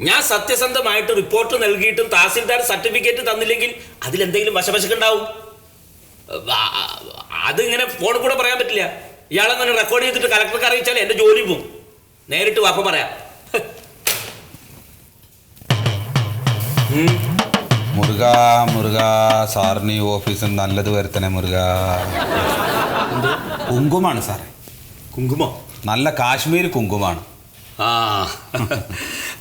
ഞാൻ സത്യസന്ധമായിട്ട് റിപ്പോർട്ട് നൽകിയിട്ടും തഹസിൽദാർ സർട്ടിഫിക്കറ്റ് തന്നില്ലെങ്കിൽ അതിലെന്തെങ്കിലും വശവശക്കുണ്ടാവും. അതിങ്ങനെ ഫോണിൽ കൂടെ പറയാൻ പറ്റില്ല. ഇയാളെങ്ങനെ റെക്കോർഡ് ചെയ്തിട്ട് കളക്ടർക്ക് അറിയിച്ചാൽ എൻ്റെ ജോലി പോവും. നേരിട്ട് വാപ്പ പറയാം. മുരുക മുരുക സാറിന് ഈ ഓഫീസിൽ നല്ലത് വരുത്തണേ മുരുക. കുങ്കുമാണ് സാറേ. കുങ്കുമോ? നല്ല കാശ്മീരി കുങ്കുമാണ്. ആ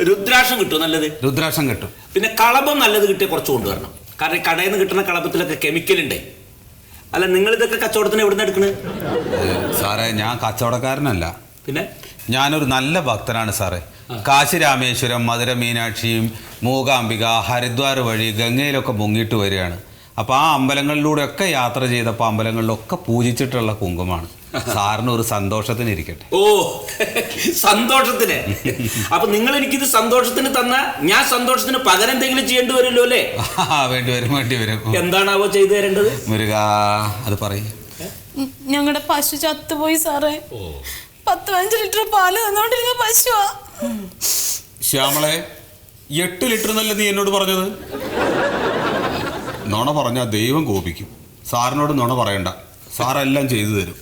രുദ്രാക്ഷം കിട്ടും നല്ലത്? രുദ്രാക്ഷം കിട്ടും. പിന്നെ കളഭം നല്ലത് കിട്ടിയ കുറച്ച് കൊണ്ടുവരണം. കാരണം കടയിൽ നിന്ന് കിട്ടുന്ന കളഭത്തിലൊക്കെ കെമിക്കൽ ഉണ്ട്. അല്ല, നിങ്ങൾ ഇതൊക്കെ കച്ചവടത്തിന് എവിടെ നിന്ന് എടുക്കണത്? സാറേ, ഞാൻ കച്ചവടക്കാരനല്ല. പിന്നെ ഞാനൊരു നല്ല ഭക്തനാണ് സാറേ. കാശി രാമേശ്വരം, മധുര മീനാക്ഷിയും, മൂകാംബിക, ഹരിദ്വാർ വഴി ഗംഗയിലൊക്കെ മുങ്ങിയിട്ട് വരികയാണ്. അപ്പോൾ ആ അമ്പലങ്ങളിലൂടെയൊക്കെ യാത്ര ചെയ്തപ്പോൾ അമ്പലങ്ങളിലൊക്കെ പൂജിച്ചിട്ടുള്ള കുങ്കുമാണ്. സാറിന് ഒരു സന്തോഷത്തിന് ഇരിക്കട്ടെ. ഓ, സന്തോഷത്തിന്. അപ്പൊ നിങ്ങൾ എനിക്കിത് സന്തോഷത്തിന് തന്ന ഞാൻ സന്തോഷത്തിന് പകരം എന്തെങ്കിലും ചെയ്യേണ്ടി വരുമല്ലോ അല്ലേ? വേണ്ടി വരും. എന്താണാവോ ചെയ്തു തരേണ്ടത്? മുരുക, അത് പറയും. ഞങ്ങളുടെ പശു ചത്തുപോയി സാറേ. 10-15 ലിറ്റർ പാല് തന്നോണ്ടിരുന്ന പശുവാ. ശ്യാമളെ, 8 ലിറ്റർ എന്നല്ലേ നീ എന്നോട് പറഞ്ഞത്? നുണ പറഞ്ഞാൽ ദൈവം കോപിക്കും. സാറിനോട് നുണ പറയണ്ട, സാറെല്ലാം ചെയ്തു തരും.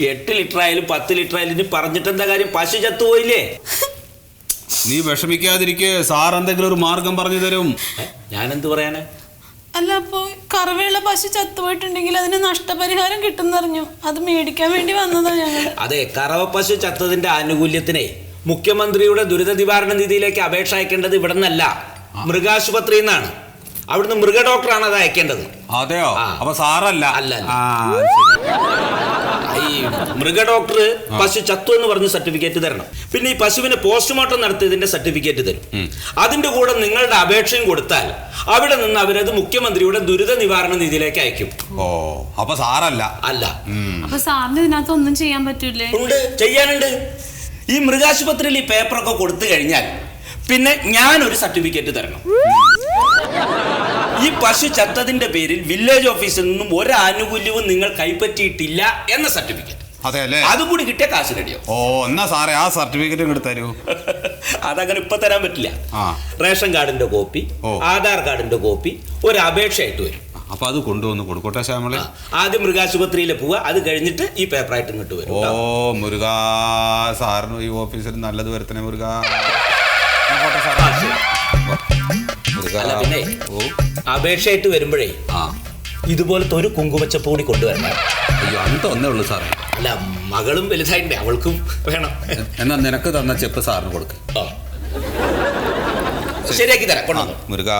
8 ലിറ്റർ ആയാലും 10 ലിറ്റർ ആയാലും ഇനി പറഞ്ഞിട്ട് എന്താ കാര്യം? പശു ചത്തുപോയില്ലേ? നീ വിഷമിക്കാതിരിക്കെ, സാർ എന്തെങ്കിലും ഒരു മാർഗം പറഞ്ഞു തരും. ഞാനെന്ത് പറയാനാ? അല്ല, അപ്പോ കറവയുള്ള പശു ചത്തുപോയിട്ടുണ്ടെങ്കിൽ അതിന് നഷ്ടപരിഹാരം കിട്ടുന്നറിഞ്ഞു. അത് മേടിക്കാൻ വേണ്ടി വന്നതാ ഞങ്ങൾ. അതെ, കറവ പശു ചത്തതിന്റെ ആനുകൂല്യത്തിനെ മുഖ്യമന്ത്രിയുടെ ദുരിത നിവാരണ നിധിയിലേക്ക് അപേക്ഷ അയക്കേണ്ടത് ഇവിടെ നിന്നല്ല, മൃഗാശുപത്രിയിൽ നിന്നാണ്. അവിടുന്ന് മൃഗ ഡോക്ടറാണ് അത് അയക്കേണ്ടത്. അതെയോ? അപ്പൊ സാറല്ല? അല്ല. ഈ മൃഗ ഡോക്ടർ പശു ചത്തു എന്ന് പറഞ്ഞ് സർട്ടിഫിക്കറ്റ് തരണം. പിന്നെ ഈ പശുവിനെ പോസ്റ്റ്മോർട്ടം നടത്തിയതിന്റെ സർട്ടിഫിക്കറ്റ് തരും. അതിന്റെ കൂടെ നിങ്ങളുടെ അപേക്ഷയും കൊടുത്താൽ അവിടെ നിന്ന് അവരത് മുഖ്യമന്ത്രിയുടെ ദുരിത നിവാരണ നിധിയിലേക്ക് അയക്കും. ഓ, അപ്പൊ സാറല്ല? അല്ല. അപ്പൊ സാറിന് ഇതിനകത്ത് ഒന്നും ചെയ്യാൻ പറ്റൂലേ? ഉണ്ട്, ചെയ്യാനുണ്ട്. ഈ മൃഗാശുപത്രിയിൽ ഈ പേപ്പറൊക്കെ കൊടുത്തു കഴിഞ്ഞാൽ പിന്നെ ഞാനൊരു സർട്ടിഫിക്കറ്റ് തരണം. ഈ പശു ചത്തതിന്റെ പേരിൽ വില്ലേജ് ഓഫീസിൽ നിന്നും ഒരു ആനുകൂല്യവും നിങ്ങൾ കൈപ്പറ്റിയിട്ടില്ല എന്ന സർട്ടിഫിക്കറ്റ്. അതെയല്ലേ? അതുകൂടി കിട്ടിയ കാശ് റെഡിയോ. ഓ, എന്നാ സാറേ ആ സർട്ടിഫിക്കറ്റ് ഇങ്ങോട്ട് തരൂ. അതങ്ങനെ ഇപ്പൊ തരാൻ പറ്റില്ല. റേഷൻ കാർഡിന്റെ കോപ്പി, ആധാർ കാർഡിന്റെ കോപ്പി, ഒരു അപേക്ഷയായിട്ട് വരും. അപ്പൊ അത് കൊണ്ടുവന്ന് കൊടുക്കട്ടെ ശ്യാമളെ? ആദ്യം മൃഗാശുപത്രിയിൽ പോവുക, അത് കഴിഞ്ഞിട്ട് ഈ പേപ്പറായിട്ട് ഇങ്ങോട്ട് വരും. ഓ മുരുക, സാറിന് ഈ ഓഫീസിൽ നല്ലത് വരുത്തണേ മുരുക. അല്ല, പിന്നെ അപേക്ഷയായിട്ട് വരുമ്പോഴേ ഇതുപോലത്തെ ഒരു കുങ്കുമച്ചപ്പ് കൂടി കൊണ്ടുവരണം. അയ്യോ, അങ്ങനത്തെ ഒന്നേ ഉള്ളൂ സാറേ. അല്ല, മകളും വലുതായിട്ടേ, അവൾക്കും വേണം. എന്നാ നിനക്ക് തന്ന ചെപ്പ് സാറിന് കൊടുക്ക്. ശരിയാക്കി തരാം. കൊണ്ടുവന്നു മുരുക.